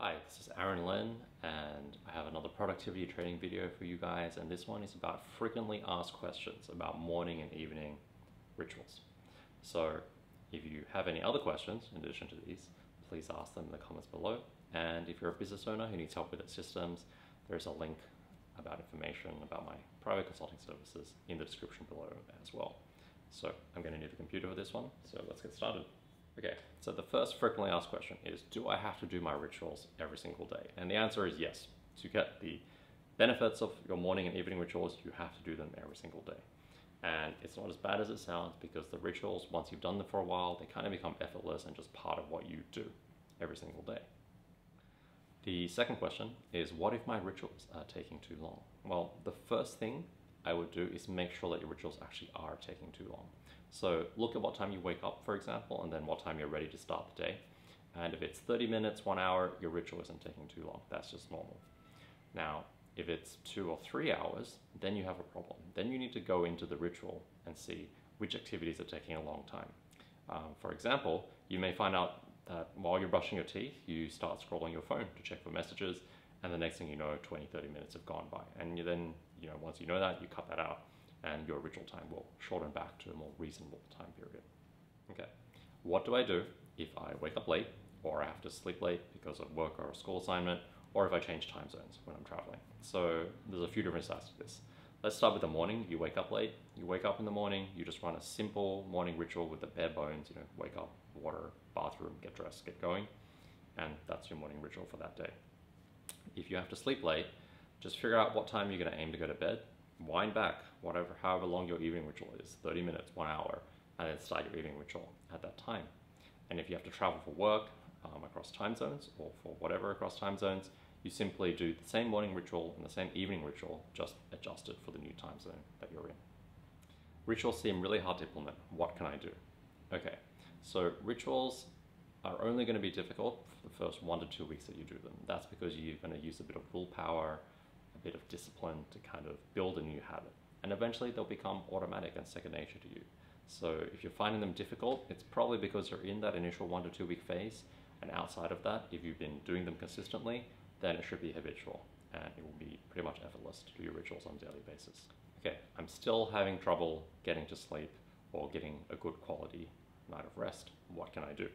Hi, this is Aaron Lin, and I have another productivity training video for you guys, and this one is about frequently asked questions about morning and evening rituals. So if you have any other questions in addition to these, please ask them in the comments below. And if you're a business owner who needs help with their systems, there's a link about information about my private consulting services in the description below as well. So I'm going to need a computer for this one, so let's get started. Okay, so the first frequently asked question is, do I have to do my rituals every single day? And the answer is yes. To get the benefits of your morning and evening rituals, you have to do them every single day. And it's not as bad as it sounds, because the rituals, once you've done them for a while, they kind of become effortless and just part of what you do every single day. The second question is, what if my rituals are taking too long? Well, the first thing I would do is make sure that your rituals actually are taking too long. So look at what time you wake up, for example, and then what time you're ready to start the day. And if it's 30 minutes, 1 hour, your ritual isn't taking too long. That's just normal. Now, if it's 2 or 3 hours, then you have a problem. Then you need to go into the ritual and see which activities are taking a long time. For example, you may find out that while you're brushing your teeth, you start scrolling your phone to check for messages, and the next thing you know, 20, 30 minutes have gone by. And once you know that, you cut that out, and your ritual time will shorten back to a more reasonable time period. Okay, what do I do if I wake up late, or I have to sleep late because of work or a school assignment, or if I change time zones when I'm traveling? So there's a few different sides to this. Let's start with the morning. You wake up late, you wake up in the morning, you just run a simple morning ritual with the bare bones, wake up, water, bathroom, get dressed, get going, and that's your morning ritual for that day. If you have to sleep late, just figure out what time you're going to aim to go to bed, wind back however long your evening ritual is, 30 minutes, 1 hour, and then start your evening ritual at that time. And if you have to travel for work across time zones, or for whatever across time zones, you simply do the same morning ritual and the same evening ritual, just adjusted for the new time zone that you're in. Rituals seem really hard to implement. What can I do? Okay, so rituals are only going to be difficult for the first 1 to 2 weeks that you do them. That's because you're going to use a bit of willpower, a bit of discipline to kind of build a new habit. And eventually they'll become automatic and second nature to you. So if you're finding them difficult, it's probably because you're in that initial 1 to 2 week phase. And outside of that, if you've been doing them consistently, then it should be habitual, and it will be pretty much effortless to do your rituals on a daily basis. Okay, I'm still having trouble getting to sleep or getting a good quality night of rest. What can I do?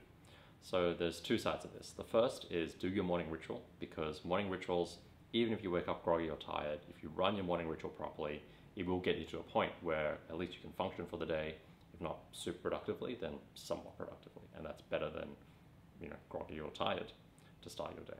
So there's two sides of this. The first is do your morning ritual, because morning rituals, even if you wake up groggy or tired, if you run your morning ritual properly, it will get you to a point where at least you can function for the day, if not super productively, then somewhat productively. And that's better than, groggy or tired to start your day.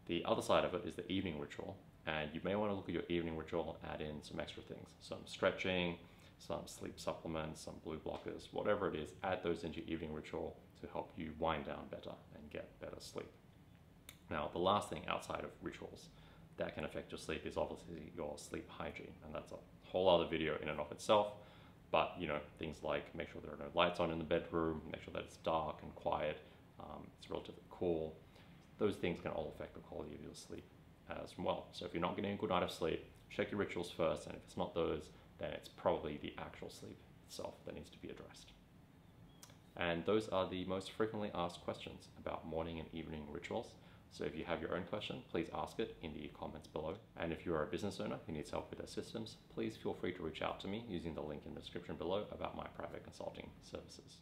The other side of it is the evening ritual, and you may want to look at your evening ritual, add in some extra things, some stretching, some sleep supplements, some blue blockers, whatever it is, add those into your evening ritual to help you wind down better and get better sleep. Now, the last thing outside of rituals that can affect your sleep is obviously your sleep hygiene, and that's a whole other video in and of itself. But things like make sure there are no lights on in the bedroom, make sure that it's dark and quiet, it's relatively cool. Those things can all affect the quality of your sleep as well. So if you're not getting a good night of sleep, check your rituals first, and if it's not those, then it's probably the actual sleep itself that needs to be addressed. And those are the most frequently asked questions about morning and evening rituals. So if you have your own question, please ask it in the comments below. And if you're a business owner who needs help with their systems, please feel free to reach out to me using the link in the description below about my private consulting services.